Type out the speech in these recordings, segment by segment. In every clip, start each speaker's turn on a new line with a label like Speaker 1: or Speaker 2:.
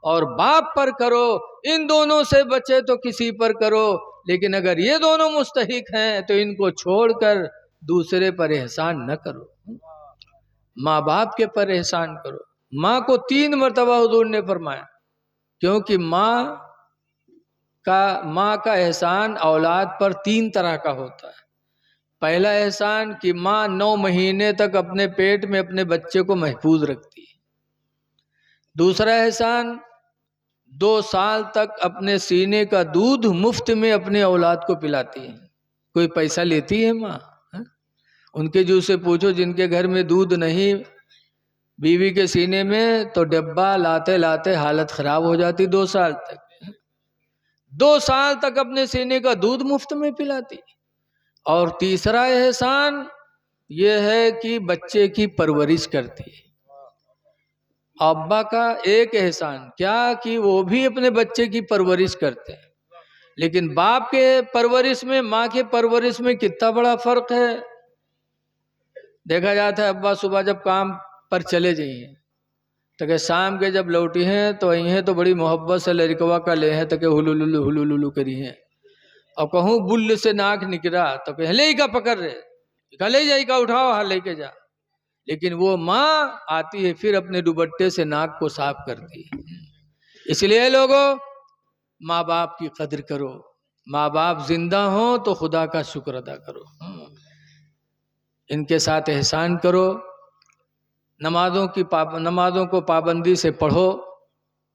Speaker 1: اور باپ پر کرو، ان دونوں سے بچے تو کسی پر کرو، لیکن اگر یہ دونوں مستحق ہیں تو ان کو چھوڑ کر دوسرے پر احسان نہ کرو۔ ماں باپ کے پر احسان کرو۔ ماں کو 3 مرتبہ حضور نے فرمایا، کیونکہ ماں کا احسان اولاد پر 3 طرح کا ہوتا ہے۔ پہلا احسان کہ ماں 9 مہینے تک اپنے پیٹ میں اپنے بچے کو محفوظ رکھتی ہے۔ دوسرا احسان 2 سال تک اپنے سینے کا دودھ مفت میں اپنے اولاد کو پلاتی ہے۔ کوئی پیسہ لیتی ہے ماں؟ ان کے جو سے پوچھو جن کے گھر میں دودھ نہیں بیوی کے سینے میں، تو ڈبہ لاتے لاتے حالت خراب ہو جاتی 2 سال تک۔ 2 سال تک اپنے سینے کا دودھ مفت میں پلاتی۔ اور تیسرا احسان یہ ہے کہ بچے کی پرورش کرتی ہے۔ ابا کا ایک احسان کیا کہ وہ بھی اپنے بچے کی پرورش کرتے ہیں، لیکن باپ کے پرورش میں ماں کے پرورش میں کتنا بڑا فرق ہے۔ دیکھا جاتا ہے ابا صبح جب کام پر چلے جائیں تو کہ شام کے جب لوٹی ہیں تو ہیں تو بڑی محبت سے لڑکوا کا لے ہیں تو کہ ہلو کری ہیں، اور کہوں بل سے ناک نکلا تو کہ لے کا پکڑ رہے لے جائی کا اٹھاؤ ہاں لے کے جا، لیکن وہ ماں آتی ہے پھر اپنے دوپٹے سے ناک کو صاف کرتی ہے۔ اس لیے لوگوں ماں باپ کی قدر کرو، ماں باپ زندہ ہوں تو خدا کا شکر ادا کرو، ان کے ساتھ احسان کرو، نمازوں کو پابندی سے پڑھو،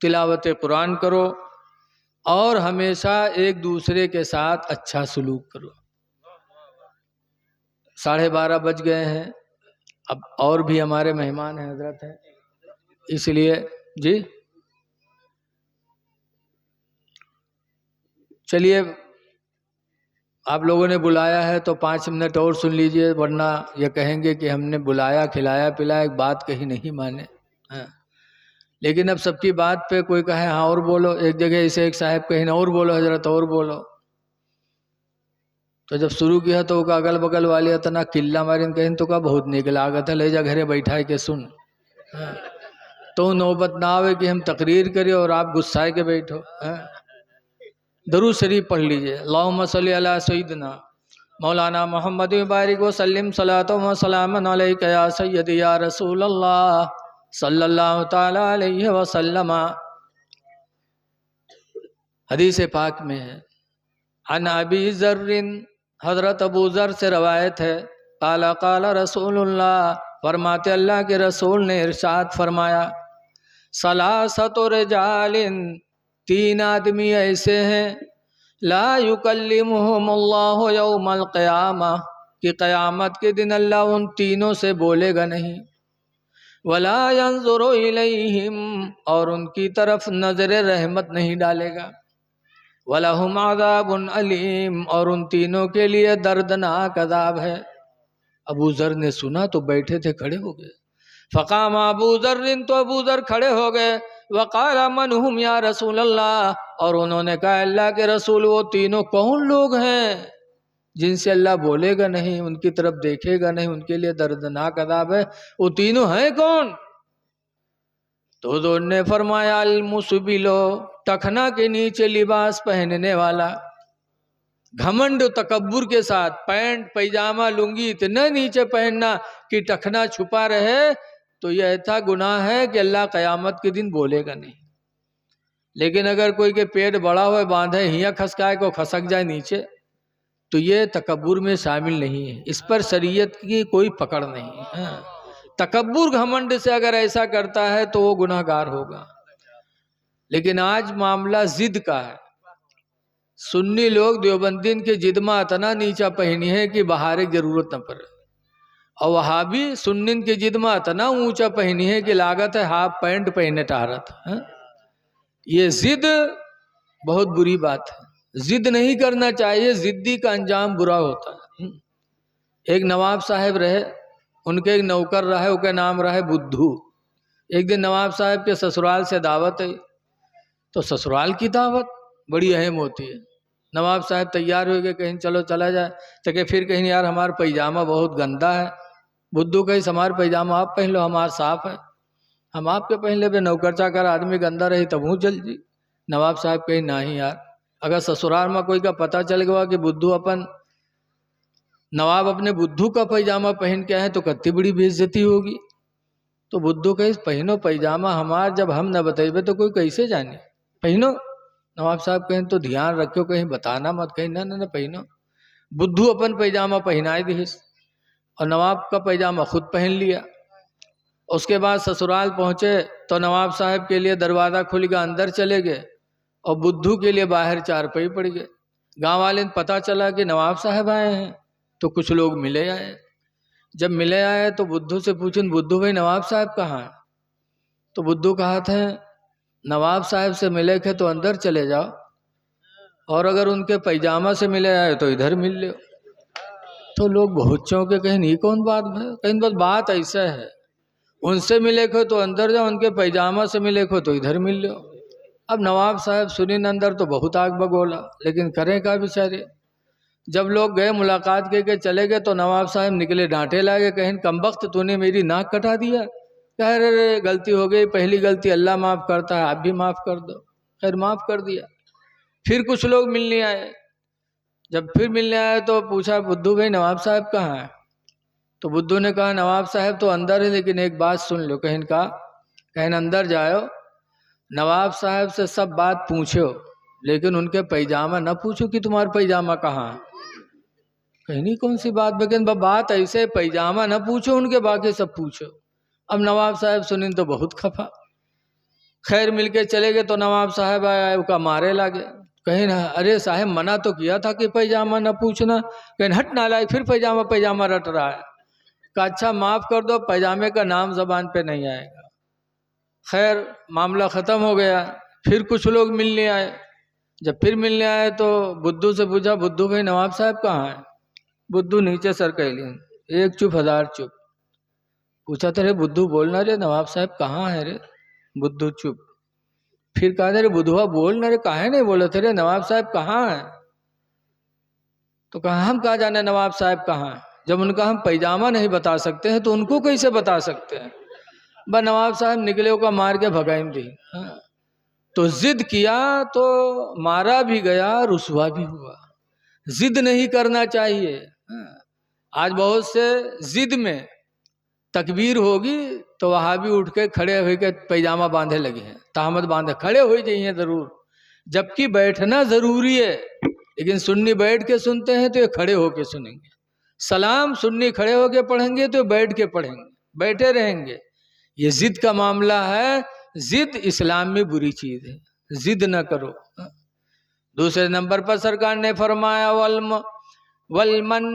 Speaker 1: تلاوت قرآن کرو، اور ہمیشہ ایک دوسرے کے ساتھ اچھا سلوک کرو۔ 12:30 بج گئے ہیں، اب اور بھی ہمارے مہمان ہیں حضرت ہیں، اس لیے جی چلیے آپ لوگوں نے بلایا ہے تو 5 منٹ اور سن لیجئے، ورنہ یہ کہیں گے کہ ہم نے بلایا کھلایا پلایا ایک بات کہی نہیں مانے۔ لیکن اب سب کی بات پہ کوئی کہے ہاں اور بولو، ایک جگہ اسے ایک صاحب کہیں اور بولو حضرت اور بولو، تو جب شروع کیا تو وہ اگل بگل والے اتنا قلعہ مارن کہیں تو کا بہت نیک لاگت ہے، لے جا گھرے بیٹھا ہے کہ سن، تو نوبت نہ آوے کہ ہم تقریر کریں اور آپ غصہ کے بیٹھو۔ درود شریف پڑھ لیجئے، اللہم صلی علی سیدنا مولانا محمد بارک وسلم صلاۃ و سلام علیک یا سیدی یا رسول اللہ صلی اللہ تعالی علیہ وسلم۔ حدیث پاک میں ہے، عن ابی ذر، حضرت ابو ذر سے روایت ہے، قال قال رسول اللہ، فرماتے اللہ کے رسول نے ارشاد فرمایا، ثلاثۃ رجال، 3 آدمی ایسے ہیں، لا یکلمہم اللہ یوم القیامہ، کہ قیامت کے دن اللہ ان تینوں سے بولے گا نہیں، ولا ینظر الیہم، اور ان کی طرف نظر رحمت نہیں ڈالے گا، وَلَهُمْ عَذَابٌ علیم، اور ان تینوں کے لیے دردناک عذاب ہے۔ ابو ذر نے سنا تو بیٹھے تھے کھڑے ہو گئے، فقام ابو ذر، تو ابو ذر کھڑے ہو گئے، وقال من ہم یا رسول اللہ، اور انہوں نے کہا اللہ کے رسول وہ تینوں کون لوگ ہیں جن سے اللہ بولے گا نہیں، ان کی طرف دیکھے گا نہیں، ان کے لیے دردناک عذاب ہے، وہ تینوں ہیں کون؟ تو حضور نے فرمایا المسبلو، ٹخنا کے نیچے لباس پہننے والا، گھمنڈ و تکبر کے ساتھ پینٹ پیجامہ لنگی اتنا نیچے پہننا کہ ٹخنا چھپا رہے، تو یہ ایسا گناہ ہے کہ اللہ قیامت کے دن بولے گا نہیں۔ لیکن اگر کوئی کے پیٹ بڑا ہوئے باندھے ہیاں کھسکائے کو کھسک جائے نیچے، تو یہ تکبر میں شامل نہیں ہے، اس پر شریعت کی کوئی پکڑ نہیں ہے۔ تکبر گھمنڈ سے اگر ایسا کرتا ہے تو وہ گناہ گار ہوگا۔ لیکن آج معاملہ ضد کا ہے، سنی لوگ دیوبندین کے جد میں اتنا نیچا پہنی ہے کہ بہارے ضرورت نہ پڑے، اور وہابی سنن کے جد میں اتنا اونچا پہنی ہے کہ لاگت ہے ہاف پینٹ پہنے ٹہرت۔ یہ ضد بہت بری بات ہے، ضد نہیں کرنا چاہیے، ضدی کا انجام برا ہوتا ہے۔ ایک نواب صاحب رہے، ان کے ایک نوکر رہے، ان کا نام رہے بدھو۔ ایک دن نواب صاحب کے سسرال سے دعوت ہے، تو سسرال کی دعوت بڑی اہم ہوتی ہے۔ نواب صاحب تیار ہوئے کہ کہیں چلو چلا جائے، تو کہ پھر کہیں یار ہمارا پیجامہ بہت گندا ہے۔ بدھو کہیں ہمارا پیجامہ آپ پہن لو، ہمارا صاف ہے۔ ہم آپ کے پہن لے بے نوکر چاکر آدمی گندہ رہی تب ہوں چل جی. نواب صاحب کہیں نہ ہی یار، اگر سسرال میں کوئی کا پتہ چل گیا کہ بدھو نواب اپنے بدھو کا پیجامہ پہن کے آئے تو کتنی بڑی بے عزتی ہوگی. تو بدھو کہیں پہنو پیجامہ ہمار جب ہم نہ بتائیے تو کوئی کیسے جانے، پہنو. نواب صاحب کہیں تو دھیان رکھو کہیں بتانا مت، کہیں نہ پہنو. بدھو اپن پیجامہ پہنائے دیس اور نواب کا پیجامہ خود پہن لیا. اس کے بعد سسرال پہنچے تو نواب صاحب کے لیے دروازہ کھل گیا، اندر چلے گئے اور بدھو کے لیے باہر چارپائی پڑ گئے. گاؤں والے نے پتہ چلا کہ نواب صاحب آئے ہیں تو کچھ لوگ ملے آئے. جب ملے آئے تو بدھو سے پوچھیں بدھو بھائی نواب صاحب کہاں ہیں؟ تو بدھو کہا تھا نواب صاحب سے ملے تھے تو اندر چلے جاؤ، اور اگر ان کے پیجامہ سے ملے آئے تو ادھر مل لو. تو لوگ بہت چونکے، کہیں نہیں کون بات ہے، کہیں بس بات ایسا ہے، ان سے ملے کھو تو اندر جاؤ، ان کے پیجامہ سے ملے کھو تو ادھر مل لو. اب نواب صاحب سنین اندر تو بہت آگ بگولا، لیکن کریں کا بیچارے. جب لوگ گئے ملاقات کے چلے گئے تو نواب صاحب نکلے ڈانٹے لگے، کہیں کمبخت تو نے میری ناک کٹا دیا. کہہ رہے غلطی ہو گئی، پہلی غلطی اللہ معاف کرتا ہے، آپ بھی معاف کر دو. خیر معاف کر دیا. پھر کچھ لوگ ملنے آئے. جب پھر ملنے آئے تو پوچھا بدھو بھائی نواب صاحب کہاں ہیں؟ تو بدھو نے کہا نواب صاحب تو اندر ہے، لیکن ایک بات سن لو. کہیں اندر جاؤ، نواب صاحب سے سب بات پوچھو، لیکن ان کے پیجامہ نہ پوچھو کہ تمہارا پیجامہ کہاں ہے. کہیں نہیں کون سی بات، لیکن بات ایسے پیجامہ نہ پوچھو ان کے، باقی سب پوچھو. اب نواب صاحب سنیں تو بہت خفا. خیر مل کے چلے گئے تو نواب صاحب آیا کا مارے لگے. کہیں نہ ارے صاحب منع تو کیا تھا کہ پیجامہ نہ پوچھنا، کہیں ہٹ نہ لائے، پھر پیجامہ رٹ رہا ہے. کہا اچھا معاف کر دو، پیجامے کا نام زبان پہ نہیں آئے گا. خیر معاملہ ختم ہو گیا. پھر کچھ لوگ ملنے آئے. جب پھر ملنے آئے تو بدھو سے پوچھا بدھو بھائی نواب صاحب کہاں ہیں؟ بدھو نیچے سر کہہ لیں، ایک چپ ہزار چپ. پوچھا تھا رے بدھو بولنا رے نواب صاحب کہاں ہے رے؟ بدھو چپ. پھر کہا رے بدھوا بولنا رے، کہاں نہیں بولے تھے رے نواب صاحب کہاں ہیں؟ تو کہا ہم کہاں جانے نواب صاحب کہاں ہیں، جب ان کا ہم پیجامہ نہیں بتا سکتے ہیں تو ان کو کیسے بتا سکتے ہیں. نواب صاحب نکلے کا مار کے بھگائیں دی. تو ضد کیا تو مارا بھی گیا، رسوا بھی ہوا. ضد نہیں کرنا چاہیے. آج بہت سے ضد میں تکبیر ہوگی تو وہاں بھی اٹھ کے کھڑے ہوئے کے پیجامہ باندھے لگے ہیں، تہمت باندھے کھڑے ہوئے جائیں ضرور، جبکہ بیٹھنا ضروری ہے. لیکن سنی بیٹھ کے سنتے ہیں تو یہ کھڑے ہو کے سنیں گے. سلام سنی کھڑے ہو کے پڑھیں گے تو بیٹھ کے پڑھیں گے، بیٹھے رہیں گے. یہ ضد کا معاملہ ہے. ضد اسلام میں بری چیز ہے، ضد نہ کرو. دوسرے نمبر پر سرکار نے فرمایا والمنان،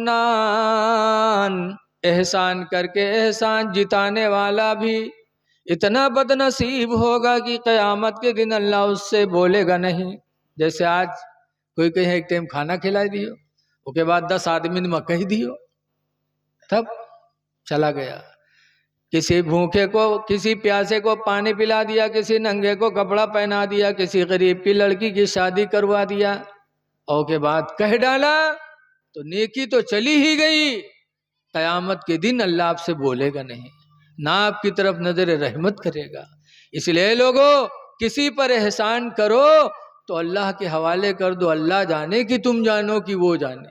Speaker 1: احسان کر کے احسان جتانے والا بھی اتنا بد نصیب ہوگا کہ قیامت کے دن اللہ اس سے بولے گا نہیں. جیسے آج کوئی کہیں ایک ٹائم کھانا کھلا دیو، اس کے بعد 10 آدمی نے مکئی دیو، تب چلا گیا. کسی بھوکے کو، کسی پیاسے کو پانی پلا دیا، کسی ننگے کو کپڑا پہنا دیا، کسی غریب کی لڑکی کی شادی کروا دیا، اور کے بعد کہہ ڈالا تو نیکی تو چلی ہی گئی. قیامت کے دن اللہ آپ سے بولے گا نہیں، نہ آپ کی طرف نظر رحمت کرے گا. اس لیے لوگوں کسی پر احسان کرو تو اللہ کے حوالے کر دو، اللہ جانے کہ تم جانو کہ وہ جانے.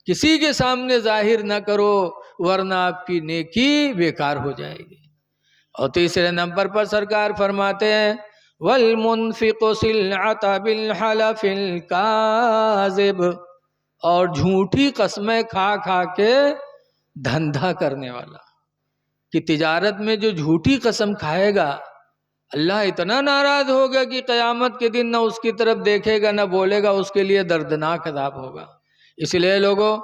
Speaker 1: کسی کے سامنے ظاہر نہ کرو ورنہ آپ کی نیکی بیکار ہو جائے گی. اور تیسرے نمبر پر سرکار فرماتے ہیں والمنفق سلعة بالحلف الكاذب، اور جھوٹی قسمیں کھا کھا کے دھندھا کرنے والا. کہ تجارت میں جو جھوٹی قسم کھائے گا اللہ اتنا ناراض ہوگا کہ قیامت کے دن نہ اس کی طرف دیکھے گا نہ بولے گا، اس کے لیے دردناک عذاب ہوگا. اس لیے لوگوں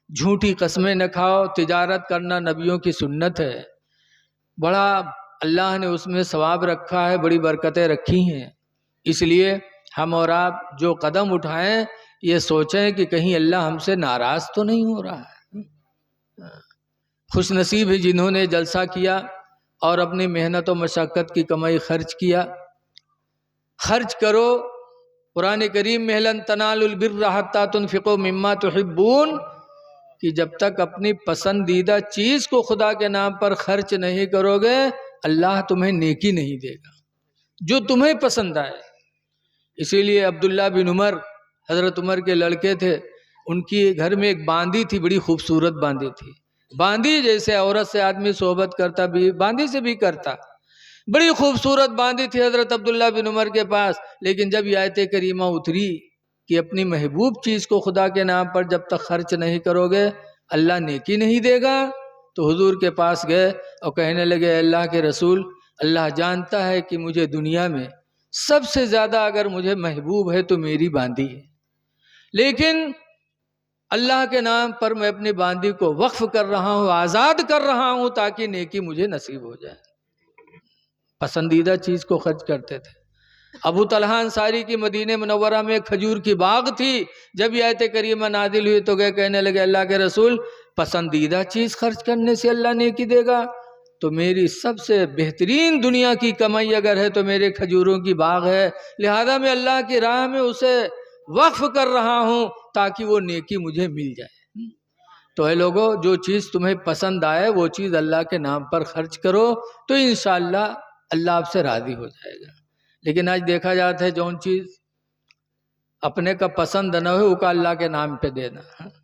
Speaker 1: جھوٹی قسمیں نہ کھاؤ. تجارت کرنا نبیوں کی سنت ہے، بڑا اللہ نے اس میں ثواب رکھا ہے، بڑی برکتیں رکھی ہیں. اس لیے ہم اور آپ جو قدم اٹھائیں یہ سوچیں کہ کہیں اللہ ہم سے ناراض تو نہیں ہو رہا ہے. خوش نصیب ہے جنہوں نے جلسہ کیا اور اپنی محنت و مشقت کی کمائی خرچ کیا. خرچ کرو. قرآن کریم میں لن تنالوا البر حتى تنفقوا مما تحبون، کہ جب تک اپنی پسندیدہ چیز کو خدا کے نام پر خرچ نہیں کرو گے اللہ تمہیں نیکی نہیں دے گا جو تمہیں پسند آئے۔ اسی لیے عبداللہ بن عمر حضرت عمر کے لڑکے تھے، ان کی گھر میں ایک باندی تھی، بڑی خوبصورت باندی تھی۔ باندی جیسے عورت سے آدمی صحبت کرتا بھی باندی سے بھی کرتا، بڑی خوبصورت باندی تھی حضرت عبداللہ بن عمر کے پاس۔ لیکن جب یہ آیت کریمہ اتری کہ اپنی محبوب چیز کو خدا کے نام پر جب تک خرچ نہیں کرو گے اللہ نیکی نہیں دے گا، تو حضور کے پاس گئے اور کہنے لگے اللہ کے رسول، اللہ جانتا ہے کہ مجھے دنیا میں سب سے زیادہ اگر مجھے محبوب ہے تو میری باندی ہے، لیکن اللہ کے نام پر میں اپنی باندی کو وقف کر رہا ہوں، آزاد کر رہا ہوں تاکہ نیکی مجھے نصیب ہو جائے۔ پسندیدہ چیز کو خرچ کرتے تھے۔ ابو طلحہ انصاری کی مدینہ منورہ میں ایک کھجور کی باغ تھی، جب یہ آیت کریمہ نازل ہوئی تو گئے کہنے لگے اللہ کے رسول، پسندیدہ چیز خرچ کرنے سے اللہ نیکی دے گا؟ تو میری سب سے بہترین دنیا کی کمائی اگر ہے تو میرے کھجوروں کی باغ ہے، لہذا میں اللہ کی راہ میں اسے وقف کر رہا ہوں تاکہ وہ نیکی مجھے مل جائے۔ تو اے لوگو، جو چیز تمہیں پسند آئے وہ چیز اللہ کے نام پر خرچ کرو تو انشاءاللہ اللہ آپ سے راضی ہو جائے گا۔ لیکن آج دیکھا جاتا ہے جون چیز اپنے کا پسند نہ ہو وہ کا اللہ کے نام پہ دینا۔